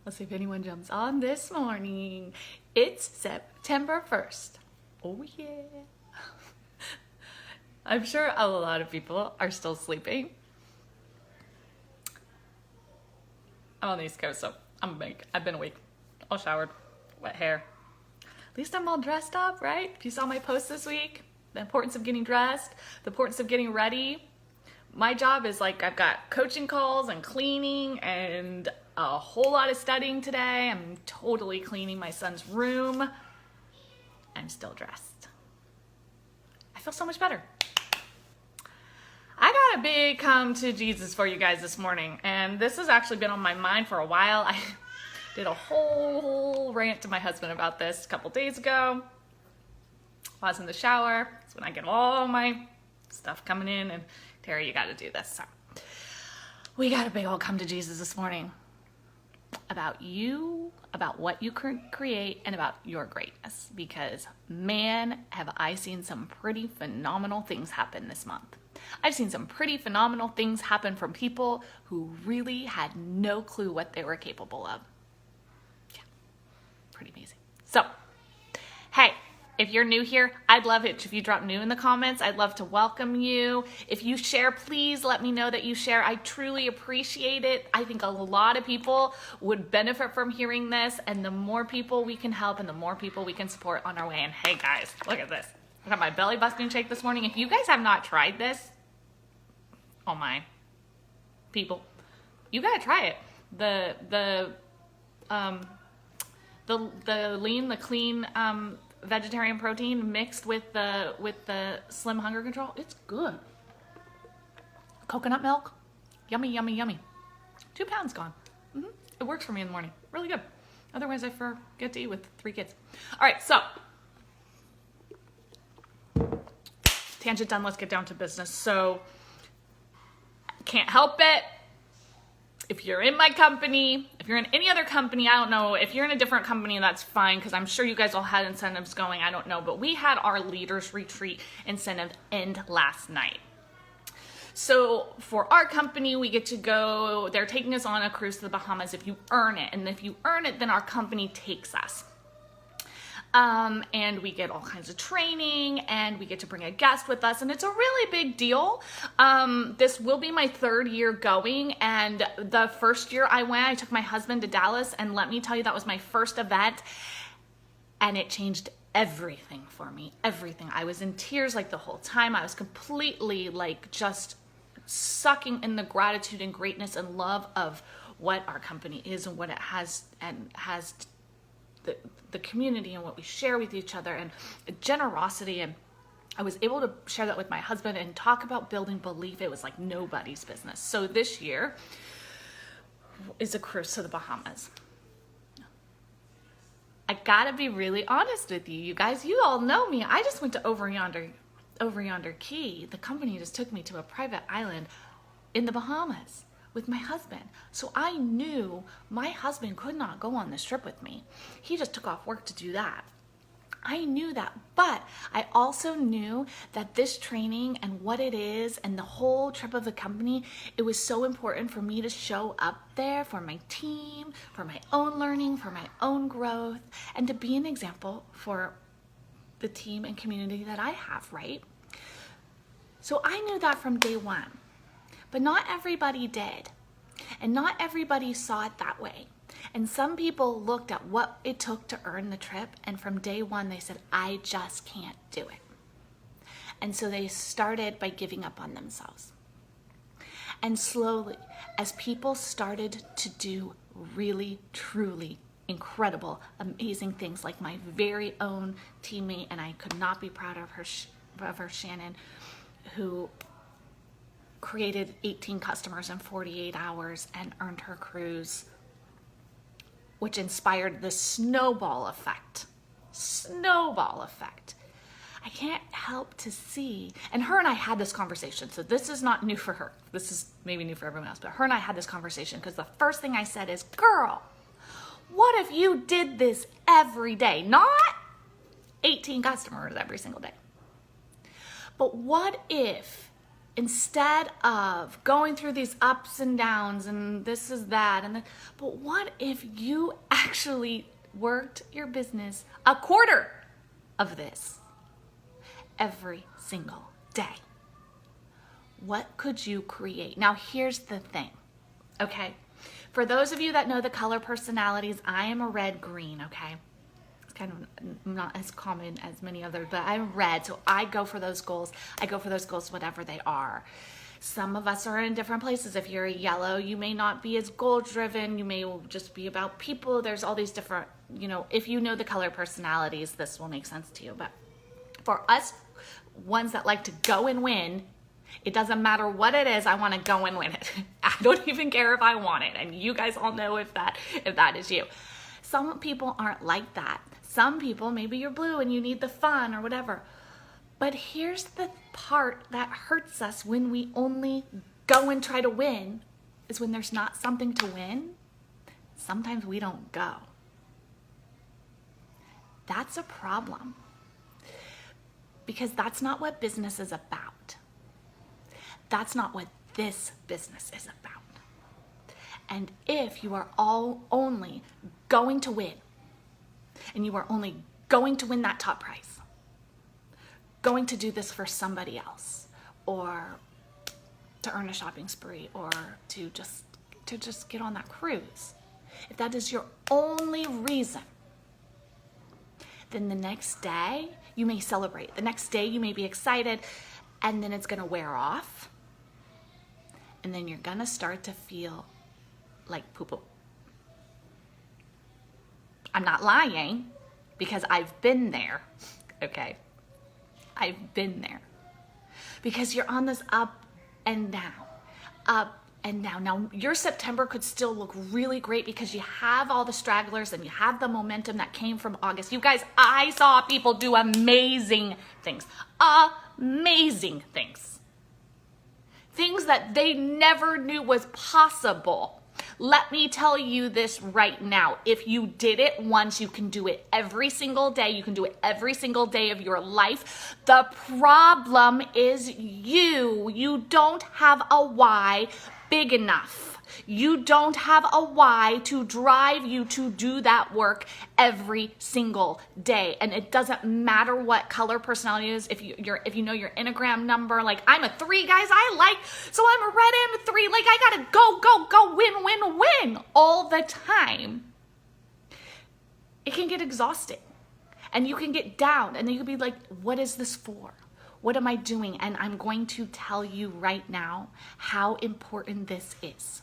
Let's see if anyone jumps on this morning. It's September 1st. Oh yeah. I'm sure a lot of people are still sleeping. I'm on the East Coast, so I'm awake. I've been awake. All showered, wet hair. At least I'm all dressed up, right? If you saw my post this week, the importance of getting dressed, the importance of getting ready. My job is like I've got coaching calls and cleaning and a whole lot of studying today. I'm totally cleaning my son's room. I'm still dressed. I feel so much better. I got a big come to Jesus for you guys this morning, and this has actually been on my mind for a while. I did a whole rant to my husband about this a couple days ago. I was in the shower. That's when I get all my stuff coming in, and Terry, you got to do this. So we got a big old come to Jesus this morning about you, about what you create, and about your greatness. Because man, have I seen some pretty phenomenal things happen this month. I've seen some pretty phenomenal things happen from people who really had no clue what they were capable of. Yeah, pretty amazing. So, hey, if you're new here, I'd love it if you drop new in the comments. I'd love to welcome you. If you share, please let me know that you share. I truly appreciate it. I think a lot of people would benefit from hearing this, and the more people we can help and the more people we can support on our way. And hey guys, look at this. I got my belly busting shake this morning. If you guys have not tried this, oh my people, you gotta try it. The clean vegetarian protein mixed with the slim hunger control, it's good. Coconut milk, yummy, yummy, yummy. 2 pounds gone. It works for me in the morning, really good. Otherwise I forget to eat with 3 kids. All right, so tangent done, let's get down to business. So can't help it. If you're in my company, if you're in any other company, I don't know. If you're in a different company, that's fine, because I'm sure you guys all had incentives going. I don't know. But we had our leaders retreat incentive end last night. So for our company, we get to go, they're taking us on a cruise to the Bahamas if you earn it. And if you earn it, then our company takes us. And we get all kinds of training, and we get to bring a guest with us, and it's a really big deal. This will be my 3rd year going, and the first year I went, I took my husband to Dallas, and let me tell you, that was my first event, and it changed everything for me, everything. I was in tears like the whole time. I was completely like just sucking in the gratitude and greatness and love of what our company is and what it has and has the community and what we share with each other and generosity. And I was able to share that with my husband and talk about building belief. It was like nobody's business. So this year is a cruise to the Bahamas. I gotta be really honest with you guys. You all know me. I just went to Over Yonder Key. The company just took me to a private island in the Bahamas with my husband. So I knew my husband could not go on this trip with me. He just took off work to do that. I knew that, but I also knew that this training and what it is and the whole trip of the company, it was so important for me to show up there for my team, for my own learning, for my own growth, and to be an example for the team and community that I have, right? So I knew that from day one. But not everybody did. And not everybody saw it that way. And some people looked at what it took to earn the trip, and from day one they said, I just can't do it. And so they started by giving up on themselves. And slowly, as people started to do really, truly incredible, amazing things, like my very own teammate, and I could not be proud of her, Shannon, who created 18 customers in 48 hours and earned her cruise, which inspired the snowball effect. Snowball effect. I can't help to see, and her and I had this conversation, so this is not new for her. This is maybe new for everyone else, but her and I had this conversation because the first thing I said is, girl, what if you did this every day? Not 18 customers every single day. But what if instead of going through these ups and downs and this is that, but what if you actually worked your business a quarter of this every single day? What could you create? Now, here's the thing, okay? For those of you that know the color personalities, I am a red-green, okay? It's kind of not as common as many others, but I'm red, so I go for those goals. I go for those goals, whatever they are. Some of us are in different places. If you're a yellow, you may not be as goal-driven. You may just be about people. There's all these different, if you know the color personalities, this will make sense to you. But for us, ones that like to go and win, it doesn't matter what it is, I want to go and win it. I don't even care if I want it. And you guys all know if that is you. Some people aren't like that. Some people, maybe you're blue and you need the fun or whatever. But here's the part that hurts us when we only go and try to win, is when there's not something to win, sometimes we don't go. That's a problem. Because that's not what business is about. That's not what this business is about. And if you are all only going to win, and you are only going to win that top prize, going to do this for somebody else, or to earn a shopping spree, or to just get on that cruise, if that is your only reason, then the next day you may celebrate. The next day you may be excited, and then it's gonna wear off. And then you're gonna start to feel like poo-poo. I'm not lying, because I've been there, okay? I've been there. Because you're on this up and down, up and down. Now, your September could still look really great because you have all the stragglers and you have the momentum that came from August. You guys, I saw people do amazing things. Amazing things. Things that they never knew was possible. Let me tell you this right now. If you did it once, you can do it every single day. You can do it every single day of your life. The problem is you. You don't have a why big enough. You don't have a why to drive you to do that work every single day. And it doesn't matter what color personality is. If you know your Enneagram number, like I'm a 3, guys, so I'm a red and a 3. Like I gotta go, win all the time. It can get exhausting. And you can get down and then you can be like, what is this for? What am I doing? And I'm going to tell you right now how important this is.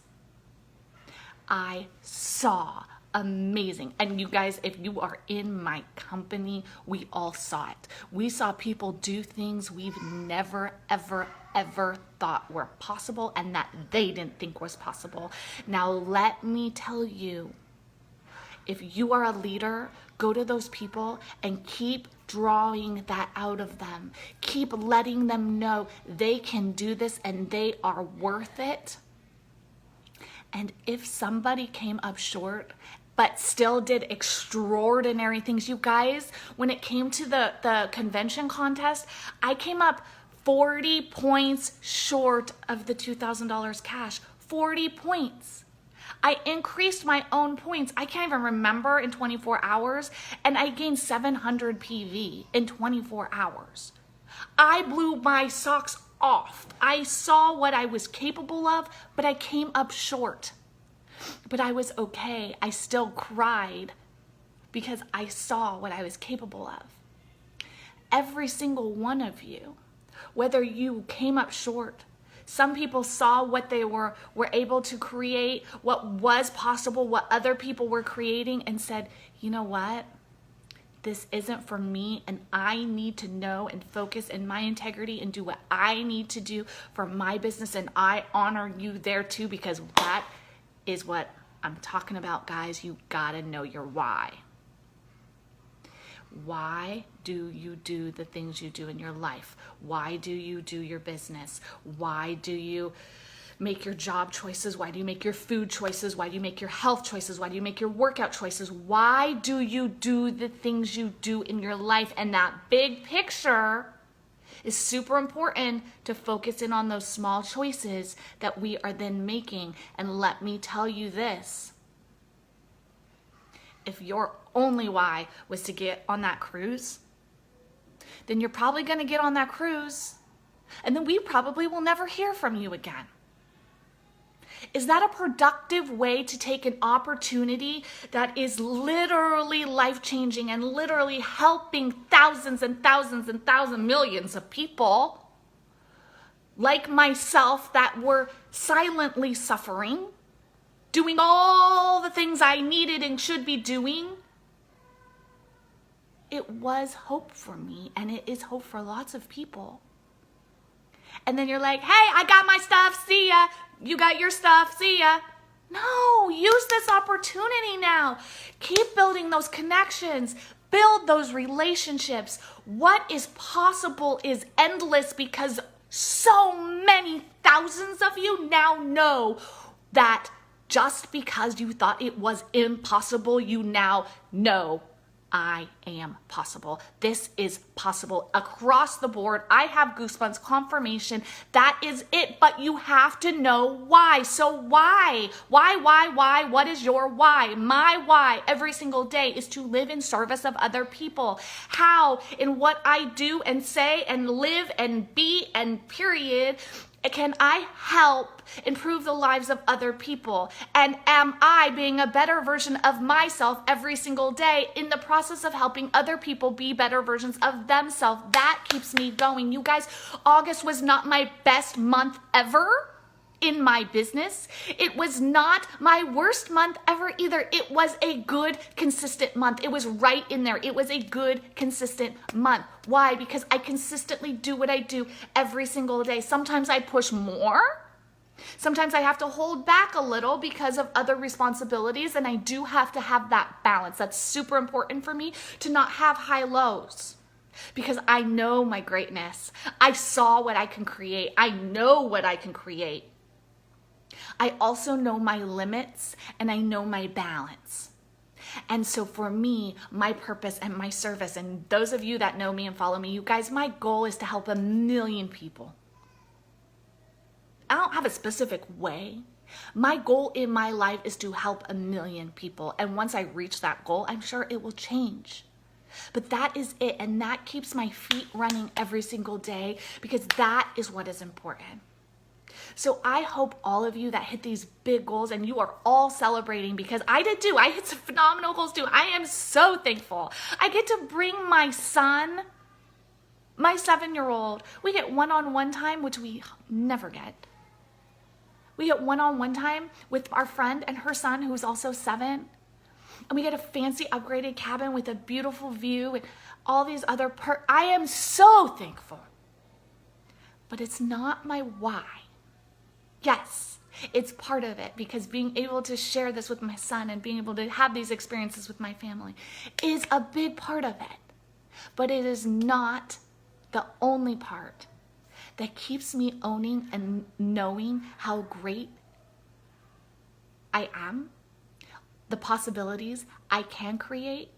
I saw amazing. And you guys, if you are in my company, we all saw it. We saw people do things we've never, ever thought were possible and that they didn't think was possible. Now, let me tell you, if you are a leader, go to those people and keep drawing that out of them. Keep letting them know they can do this and they are worth it. And if somebody came up short, but still did extraordinary things, you guys, when it came to the convention contest, I came up 40 points short of the $2,000 cash. 40 points. I increased my own points. I can't even remember in 24 hours, and I gained 700 PV in 24 hours. I blew my socks off. I saw what I was capable of, but I came up short. But I was okay. I still cried because I saw what I was capable of. Every single one of you, whether you came up short, some people saw what they were able to create, what was possible, what other people were creating, and said, you know what? This isn't for me, and I need to know and focus in my integrity and do what I need to do for my business, and I honor you there too, because that is what I'm talking about, guys. You gotta know your why. Why do you do the things you do in your life? Why do you do your business? Why do you make your job choices? Why do you make your food choices? Why do you make your health choices? Why do you make your workout choices? Why do you do the things you do in your life? And that big picture It's super important to focus in on those small choices that we are then making. And let me tell you this. If your only why was to get on that cruise, then you're probably going to get on that cruise, and then we probably will never hear from you again. Is that a productive way to take an opportunity that is literally life-changing and literally helping thousands and thousands and thousands, millions of people like myself that were silently suffering, doing all the things I needed and should be doing? It was hope for me, and it is hope for lots of people. And then you're like, hey, I got my stuff, see ya. You got your stuff, see ya. No, use this opportunity now. Keep building those connections. Build those relationships. What is possible is endless because so many thousands of you now know that just because you thought it was impossible, you now know I am possible. This is possible across the board. I have goosebumps, confirmation. That is it, but you have to know why. So why? Why? What is your why? My why every single day is to live in service of other people. How? In what I do and say and live and be and period, can I help improve the lives of other people? And am I being a better version of myself every single day in the process of helping other people be better versions of themselves? That keeps me going. You guys, August was not my best month ever in my business. It was not my worst month ever either. It was a good, consistent month. It was right in there. It was a good, consistent month. Why? Because I consistently do what I do every single day. Sometimes I push more. Sometimes I have to hold back a little because of other responsibilities, and I do have to have that balance. That's super important for me to not have high lows. Because I know my greatness. I saw what I can create. I know what I can create. I also know my limits and I know my balance. And so for me, my purpose and my service, and those of you that know me and follow me, you guys, my goal is to help 1 million people. I don't have a specific way. My goal in my life is to help 1 million people. And once I reach that goal, I'm sure it will change. But that is it. And that keeps my feet running every single day because that is what is important. So I hope all of you that hit these big goals, and you are all celebrating because I did too. I hit some phenomenal goals too. I am so thankful. I get to bring my son, my 7-year-old. We get one-on-one time, which we never get. We get one-on-one time with our friend and her son, who's also 7. And we get a fancy upgraded cabin with a beautiful view and all these other I am so thankful. But it's not my why. Yes, it's part of it because being able to share this with my son and being able to have these experiences with my family is a big part of it. But it is not the only part that keeps me owning and knowing how great I am, the possibilities I can create,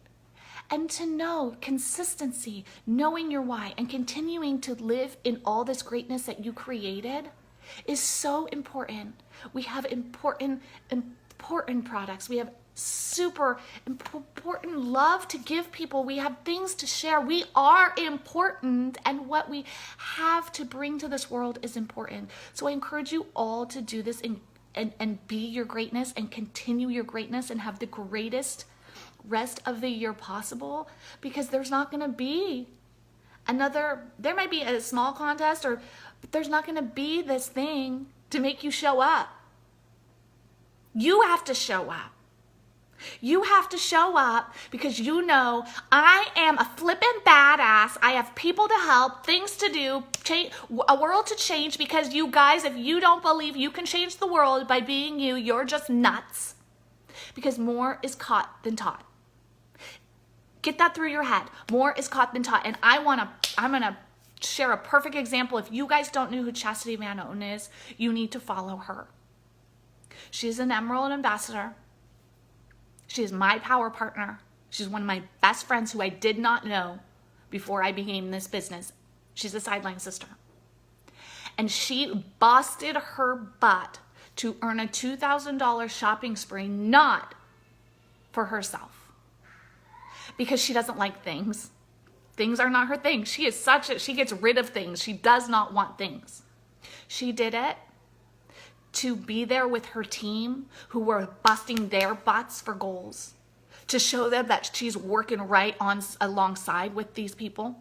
and to know consistency, knowing your why, and continuing to live in all this greatness that you created is so important. We have important products. We have super important love to give people. We have things to share. We are important, and what we have to bring to this world is important. So I encourage you all to do this and be your greatness and continue your greatness and have the greatest rest of the year possible, because there's not going to be there might be a small contest, but there's not going to be this thing to make you show up. You have to show up. You have to show up because you know I am a flippin' badass. I have people to help, things to do, a world to change, because you guys, if you don't believe you can change the world by being you, you're just nuts. Because more is caught than taught. Get that through your head. More is caught than taught. And I'm going to share a perfect example. If you guys don't know who Chastity Van Oten is, you need to follow her. She's an Emerald Ambassador. She is my power partner. She's one of my best friends who I did not know before I began this business She's a sideline sister. And she busted her butt to earn a $2,000 shopping spree, not for herself, because she doesn't like things. Things are not her thing. She gets rid of things. She does not want things. She did it to be there with her team who were busting their butts for goals, to show them that she's working right on alongside with these people,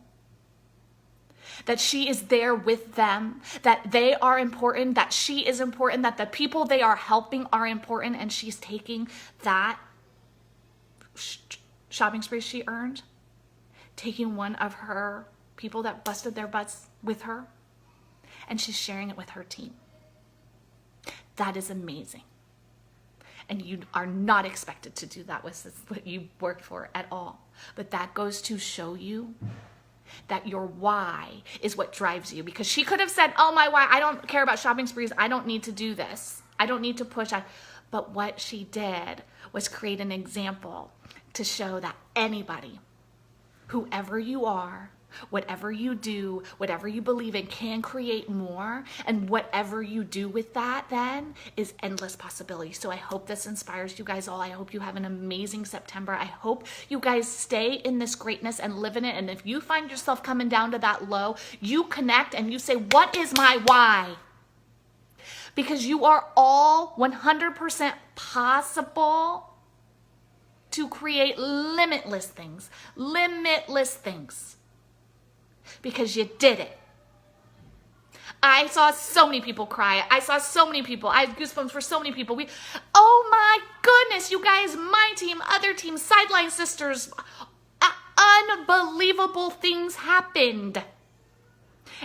that she is there with them, that they are important, that she is important, that the people they are helping are important, and she's taking that shopping spree she earned, taking one of her people that busted their butts with her, and she's sharing it with her team. That is amazing. And you are not expected to do that with what you worked for at all. But that goes to show you that your why is what drives you. Because she could have said, oh, my why, I don't care about shopping sprees. I don't need to do this. I don't need to push. But what she did was create an example to show that anybody, whoever you are, whatever you do, whatever you believe in, can create more. And whatever you do with that then is endless possibility. So I hope this inspires you guys all. I hope you have an amazing September. I hope you guys stay in this greatness and live in it. And if you find yourself coming down to that low, you connect and you say, what is my why? Because you are all 100% possible to create limitless things. Because you did it. I saw so many people cry. I saw so many people. I had goosebumps for so many people. Oh my goodness, you guys, my team, other teams, sideline sisters, unbelievable things happened.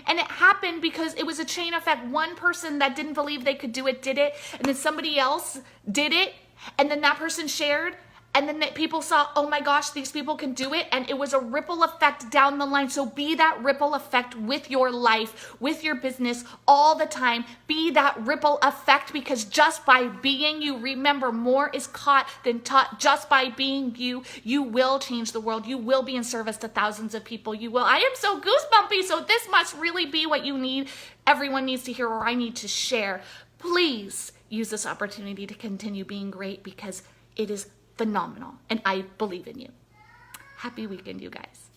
And it happened because it was a chain effect. One person that didn't believe they could do it did it, and then somebody else did it, and then that person shared, and then people saw, oh my gosh, these people can do it. And it was a ripple effect down the line. So be that ripple effect with your life, with your business all the time. Be that ripple effect, because just by being you, remember, more is caught than taught. Just by being you, you will change the world. You will be in service to thousands of people. You will. I am so goosebumpy. So this must really be what you need. Everyone needs to hear, or I need to share. Please use this opportunity to continue being great, because it is phenomenal, and I believe in you. Happy weekend, you guys.